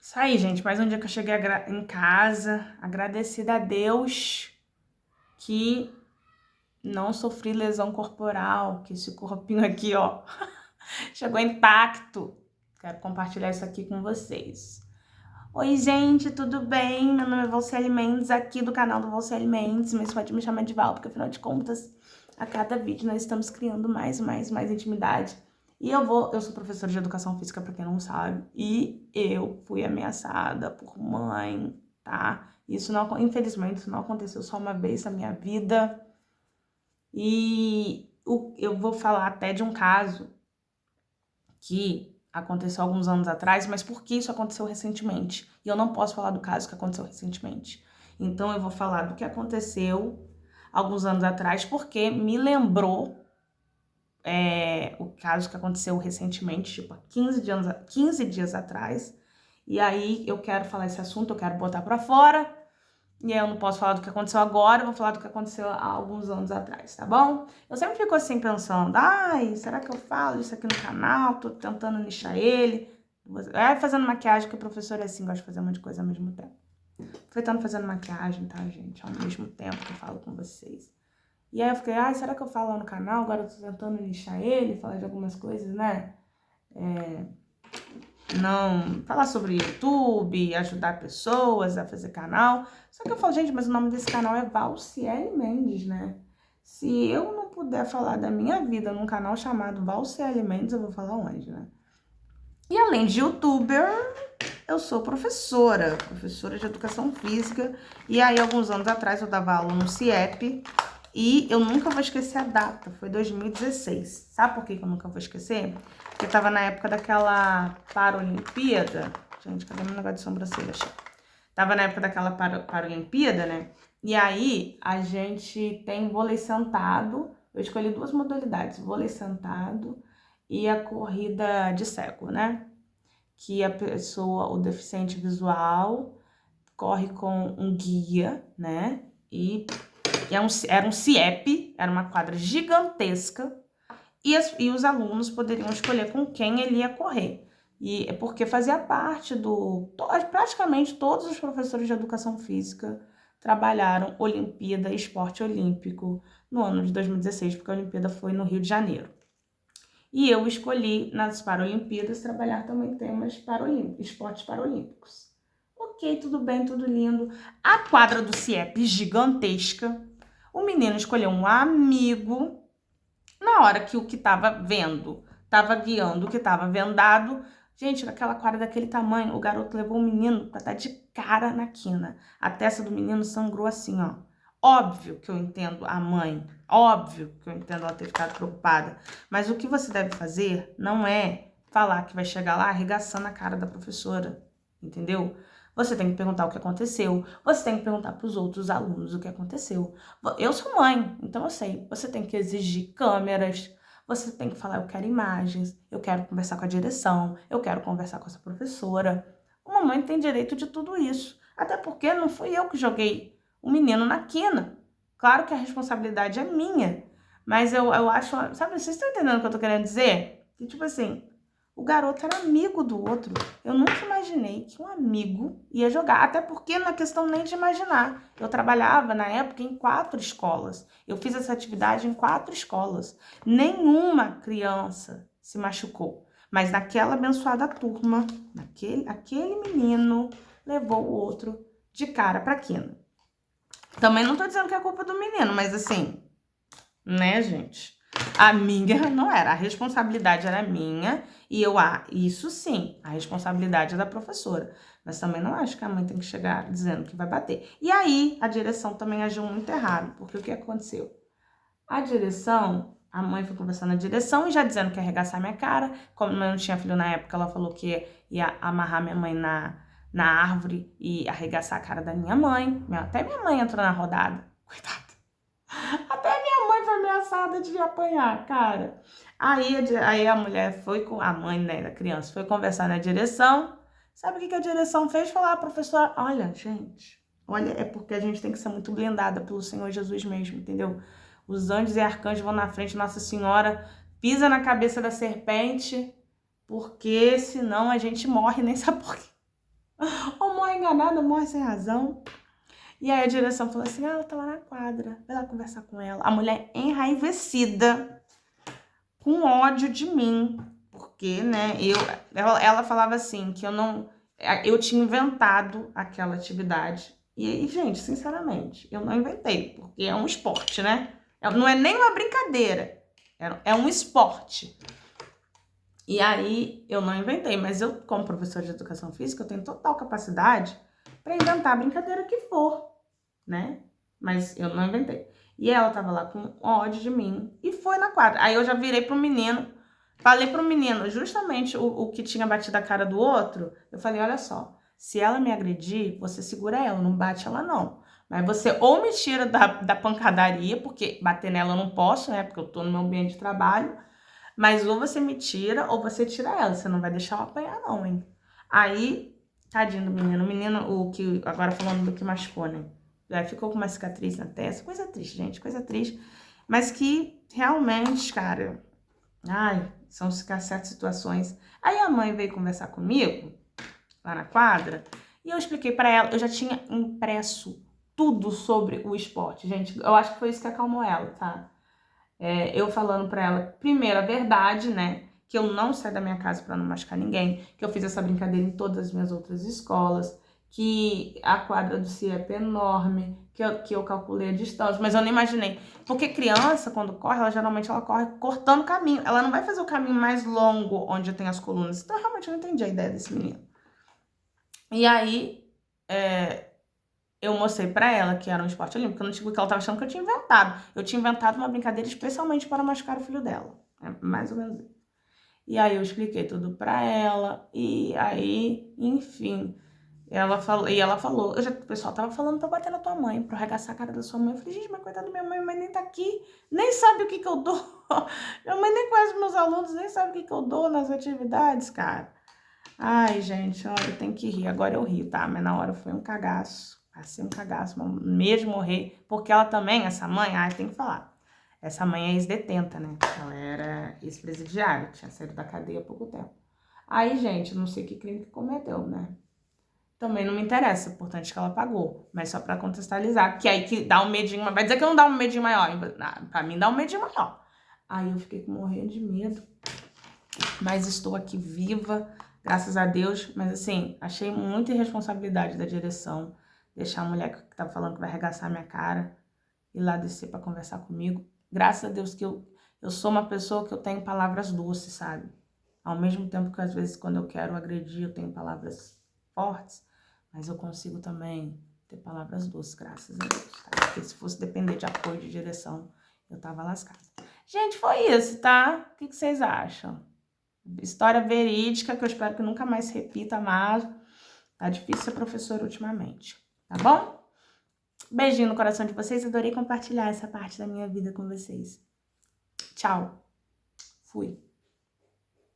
Isso aí, gente. Mais um dia que eu cheguei em casa, agradecida a Deus que não sofri lesão corporal, que esse corpinho aqui, ó, chegou intacto. Quero compartilhar isso aqui com vocês. Oi, gente, tudo bem? Meu nome é Valciele Mendes, aqui do canal do Valciele Mendes, mas pode me chamar de Val, porque afinal de contas, a cada vídeo nós estamos criando mais intimidade. E eu sou professora de educação física, pra quem não sabe, e eu fui ameaçada por mãe, tá? Infelizmente, isso não aconteceu só uma vez na minha vida. Eu vou falar até de um caso que aconteceu alguns anos atrás, mas por que isso aconteceu recentemente? E eu não posso falar do caso que aconteceu recentemente. Então eu vou falar do que aconteceu alguns anos atrás, porque me lembrou o caso que aconteceu recentemente, tipo há 15 dias atrás. E aí eu quero falar esse assunto, eu quero botar pra fora. E aí eu não posso falar do que aconteceu agora, eu vou falar do que aconteceu há alguns anos atrás, tá bom? Eu sempre fico assim pensando, ai, será que eu falo isso aqui no canal? Tô tentando nichar ele. Fazendo maquiagem, que o professor é assim, gosta de fazer um monte de coisa ao mesmo tempo. Aproveitando fazendo maquiagem, tá, gente? Ao mesmo tempo que eu falo com vocês. E aí eu fiquei, ai, será que eu falo lá no canal? Agora eu tô tentando nichar ele, falar de algumas coisas, né? Não falar sobre YouTube, ajudar pessoas a fazer canal. Só que eu falo, gente, mas o nome desse canal é Valciele Mendes, né? Se eu não puder falar da minha vida num canal chamado Valciele Mendes, eu vou falar onde, né? E além de youtuber, eu sou professora de educação física. E aí, alguns anos atrás, eu dava aula no CIEP. E eu nunca vou esquecer a data, foi 2016. Sabe por que eu nunca vou esquecer? Porque tava na época daquela Paralimpíada. Gente, cadê meu negócio de sobrancelha? Achei. Tava na época daquela Paralimpíada, né? E aí, a gente tem vôlei sentado. Eu escolhi duas modalidades, vôlei sentado e a corrida de cego, né? Que a pessoa, o deficiente visual, corre com um guia, né? Era um CIEP, era uma quadra gigantesca, e os alunos poderiam escolher com quem ele ia correr. E é porque fazia parte praticamente todos os professores de educação física trabalharam Olimpíada e esporte olímpico no ano de 2016, porque a Olimpíada foi no Rio de Janeiro. E eu escolhi nas Paralimpíadas trabalhar também temas esportes paralímpicos. Ok, tudo bem, tudo lindo. A quadra do CIEP gigantesca. O menino escolheu um amigo. Na hora que o que estava vendo, estava guiando, o que estava vendado. Gente, aquela quadra daquele tamanho, o garoto levou o menino pra estar de cara na quina. A testa do menino sangrou assim, ó. Óbvio que eu entendo a mãe, óbvio que eu entendo ela ter ficado preocupada, mas o que você deve fazer não é falar que vai chegar lá arregaçando a cara da professora, entendeu? Você tem que perguntar o que aconteceu, você tem que perguntar para os outros alunos o que aconteceu. Eu sou mãe, então eu sei, você tem que exigir câmeras, você tem que falar, eu quero imagens, eu quero conversar com a direção, eu quero conversar com essa professora. Uma mãe tem direito de tudo isso, até porque não fui eu que joguei o menino na quina. Claro que a responsabilidade é minha, mas eu acho, sabe, vocês estão entendendo o que eu tô querendo dizer? Que tipo assim, o garoto era amigo do outro. Eu nunca imaginei que um amigo ia jogar, até porque não é questão nem de imaginar. Eu trabalhava na época em 4 escolas. Eu fiz essa atividade em 4 escolas. Nenhuma criança se machucou. Mas naquela abençoada turma, aquele menino levou o outro de cara pra quina. Também não tô dizendo que é culpa do menino, mas assim, né, gente? A minha não era, a responsabilidade era minha e isso sim, a responsabilidade é da professora. Mas também não acho que a mãe tem que chegar dizendo que vai bater. E aí, a direção também agiu muito errado, porque o que aconteceu? A mãe foi conversando na direção e já dizendo que ia arregaçar minha cara. Como eu não tinha filho na época, ela falou que ia amarrar minha mãe na árvore e arregaçar a cara da minha mãe. Até minha mãe entrou na rodada. Coitada. Até minha mãe foi ameaçada de apanhar, cara. Aí a mulher foi com a mãe, né, da criança, foi conversar na direção. Sabe o que a direção fez? Falar, professora, olha, gente, olha, é porque a gente tem que ser muito blindada pelo Senhor Jesus mesmo, entendeu? Os anjos e arcanjos vão na frente, Nossa Senhora pisa na cabeça da serpente, porque senão a gente morre, nem sabe por quê. Ou morre enganada, ou morre sem razão. E aí a direção falou assim, ela tá lá na quadra, vai lá conversar com ela. A mulher enraivecida, com ódio de mim, porque, né, ela falava assim, que eu tinha inventado aquela atividade. E, gente, sinceramente, eu não inventei, porque é um esporte, né? Não é nem uma brincadeira, é um esporte. E aí, eu não inventei, mas eu, como professora de educação física, eu tenho total capacidade para inventar a brincadeira que for, né? Mas eu não inventei. E ela tava lá com ódio de mim e foi na quadra. Aí eu já virei pro menino, falei pro menino justamente o que tinha batido a cara do outro. Eu falei, olha só, se ela me agredir, você segura ela, não bate ela não. Mas você ou me tira da pancadaria, porque bater nela eu não posso, né? Porque eu tô no meu ambiente de trabalho. Mas ou você me tira ou você tira ela. Você não vai deixar ela apanhar não, hein? Aí, tadinho do menino. O menino, o que agora falando do que machucou, né? Aí ficou com uma cicatriz na testa. Coisa triste, gente. Coisa triste. Mas que realmente, cara... Ai, são certas situações. Aí a mãe veio conversar comigo, lá na quadra, e eu expliquei pra ela. Eu já tinha impresso tudo sobre o esporte, gente. Eu acho que foi isso que acalmou ela, tá? Eu falando pra ela, primeiro, a verdade, né? Que eu não saio da minha casa pra não machucar ninguém, que eu fiz essa brincadeira em todas as minhas outras escolas, que a quadra do CIEP é enorme, que eu calculei a distância, mas eu não imaginei. Porque criança, quando corre, ela corre cortando caminho. Ela não vai fazer o caminho mais longo onde tem as colunas. Então, realmente, eu não entendi a ideia desse menino. E aí, eu mostrei pra ela que era um esporte olímpico, que ela tava achando que eu tinha inventado. Eu tinha inventado uma brincadeira especialmente para machucar o filho dela. É mais ou menos isso. E aí eu expliquei tudo pra ela, e aí, enfim, ela falou, o pessoal tava falando pra bater na tua mãe, pra arregaçar a cara da sua mãe. Eu falei, gente, mas coitada da minha mãe nem tá aqui, nem sabe o que eu dou. Minha mãe nem conhece meus alunos, nem sabe o que eu dou nas atividades, cara. Ai, gente, olha, tem que rir. Agora eu rio, tá? Mas na hora foi um cagaço. Passei um cagaço, mesmo morrer. Porque ela também, essa mãe, ai, tem que falar. Essa mãe é ex-detenta, né? Ela era ex-presidiária, tinha saído da cadeia há pouco tempo. Aí, gente, não sei que crime que cometeu, né? Também não me interessa, o importante é que ela pagou. Mas só pra contextualizar, que aí que dá um medinho, vai dizer que não dá um medinho maior. Pra mim dá um medinho maior. Aí eu fiquei morrendo de medo. Mas estou aqui viva, graças a Deus. Mas assim, achei muita irresponsabilidade da direção deixar a mulher que tava falando que vai arregaçar a minha cara ir lá descer pra conversar comigo. Graças a Deus que eu sou uma pessoa que eu tenho palavras doces, sabe? Ao mesmo tempo que às vezes quando eu quero agredir eu tenho palavras fortes, mas eu consigo também ter palavras doces, graças a Deus, tá? Porque se fosse depender de apoio de direção, eu tava lascada. Gente, foi isso, tá? O que vocês acham? História verídica, que eu espero que nunca mais se repita, mas tá difícil ser professora ultimamente, tá bom? Beijinho no coração de vocês, adorei compartilhar essa parte da minha vida com vocês. Tchau. Fui.